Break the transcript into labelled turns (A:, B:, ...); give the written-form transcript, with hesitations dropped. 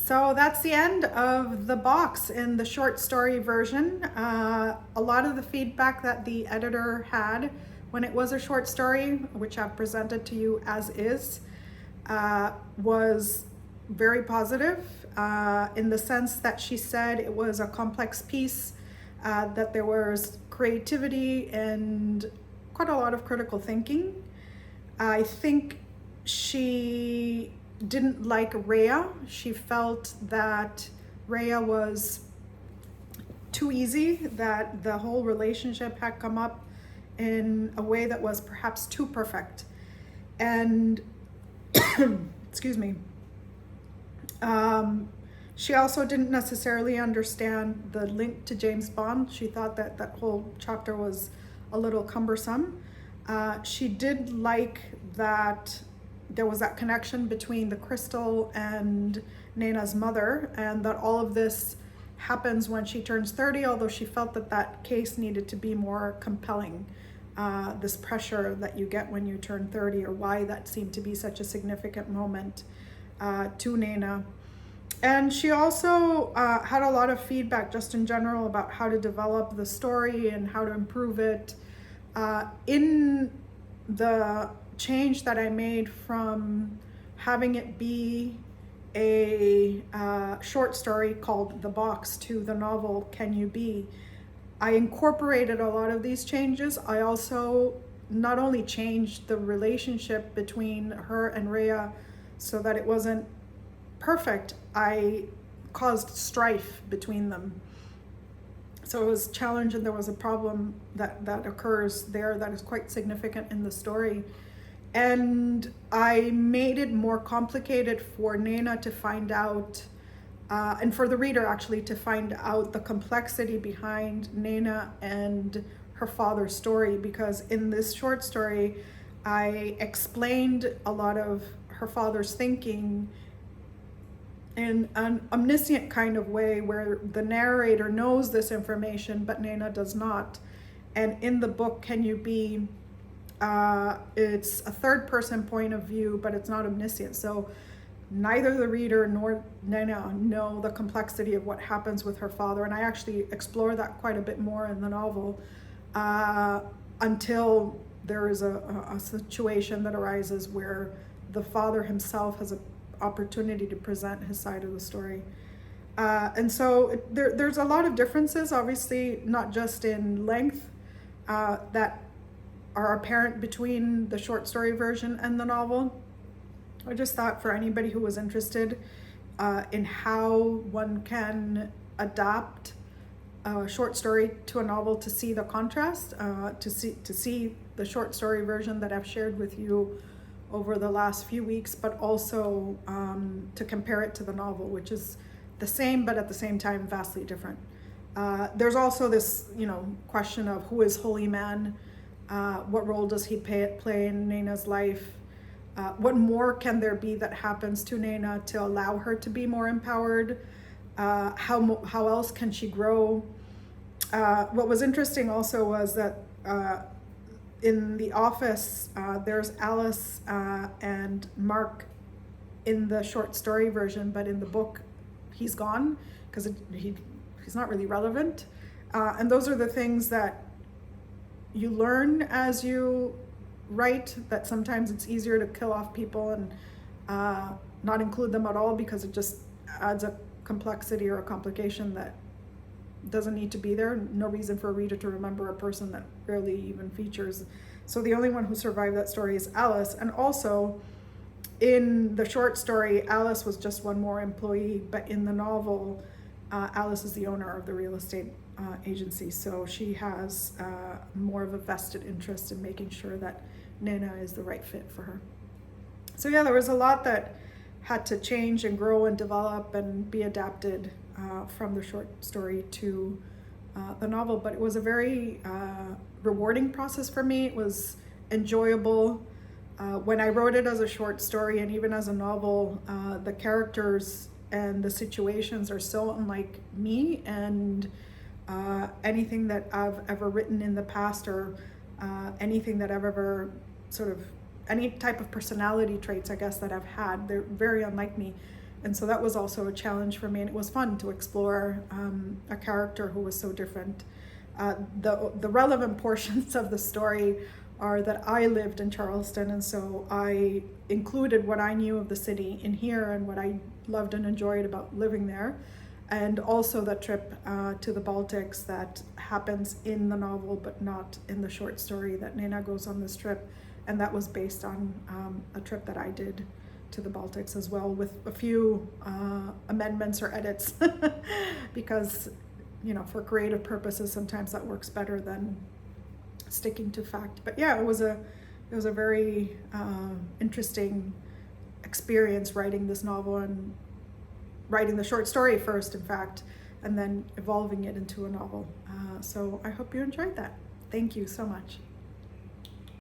A: So that's the end of the box in the short story version. A lot of the feedback that the editor had when it was a short story, which I've presented to you as is, was very positive in the sense that she said it was a complex piece, that there was creativity and quite a lot of critical thinking. I think she didn't like Rhea. She felt that Rhea was too easy, that the whole relationship had come up in a way that was perhaps too perfect. And excuse me. She also didn't necessarily understand the link to James Bond. She thought that that whole chapter was a little cumbersome. She did like that there was that connection between the crystal and Nana's mother, and that all of this happens when she turns 30, although she felt that that case needed to be more compelling. This pressure that you get when you turn 30, or why that seemed to be such a significant moment to Nana. And she also had a lot of feedback just in general about how to develop the story and how to improve it. In the change that I made from having it be a short story called The Box to the novel Can You Be, I incorporated a lot of these changes. I also not only changed the relationship between her and Rhea so that it wasn't perfect, I caused strife between them. So it was challenge, and there was a problem that occurs there that is quite significant in the story. And I made it more complicated for Nana to find out, and for the reader actually to find out the complexity behind Nana and her father's story, because in this short story, I explained a lot of her father's thinking in an omniscient kind of way, where the narrator knows this information, but Nana does not. And in the book, Can You Be, it's a third person point of view, but it's not omniscient. So neither the reader nor Nana know the complexity of what happens with her father. And I actually explore that quite a bit more in the novel, until there is a situation that arises where the father himself has an opportunity to present his side of the story. And so there's a lot of differences, obviously, not just in length, that are apparent between the short story version and the novel. I just thought for anybody who was interested in how one can adapt a short story to a novel, to see the contrast, to see the short story version that I've shared with you over the last few weeks, but also to compare it to the novel, which is the same, but at the same time vastly different. There's also this, question of who is Holy Man? What role does he play in Nana's life? What more can there be that happens to Nana to allow her to be more empowered? How else can she grow? What was interesting also was that in the office, there's Alice and Mark in the short story version, but in the book, he's gone because he's not really relevant. And those are the things that you learn as you write, that sometimes it's easier to kill off people and not include them at all, because it just adds a complexity or a complication that doesn't need to be there. No reason for a reader to remember a person that rarely even features. So the only one who survived that story is Alice. And also in the short story, Alice was just one more employee, but in the novel, Alice is the owner of the real estate agency. So she has more of a vested interest in making sure that Nana is the right fit for her. So yeah, there was a lot that had to change and grow and develop and be adapted from the short story to the novel, but it was a very rewarding process for me. It was enjoyable. When I wrote it as a short story and even as a novel, the characters and the situations are so unlike me and anything that I've ever written in the past, or anything that I've ever any type of personality traits, I guess, that I've had. They're very unlike me. And so that was also a challenge for me, and it was fun to explore a character who was so different. The relevant portions of the story are that I lived in Charleston, and so I included what I knew of the city in here and what I loved and enjoyed about living there, and also the trip to the Baltics that happens in the novel but not in the short story, that Nena goes on this trip, and that was based on a trip that I did to the Baltics as well, with a few amendments or edits because, you know, for creative purposes sometimes that works better than sticking to fact. But yeah, it was a very interesting experience writing this novel, and writing the short story first, in fact, and then evolving it into a novel. So I hope you enjoyed that. Thank you so much.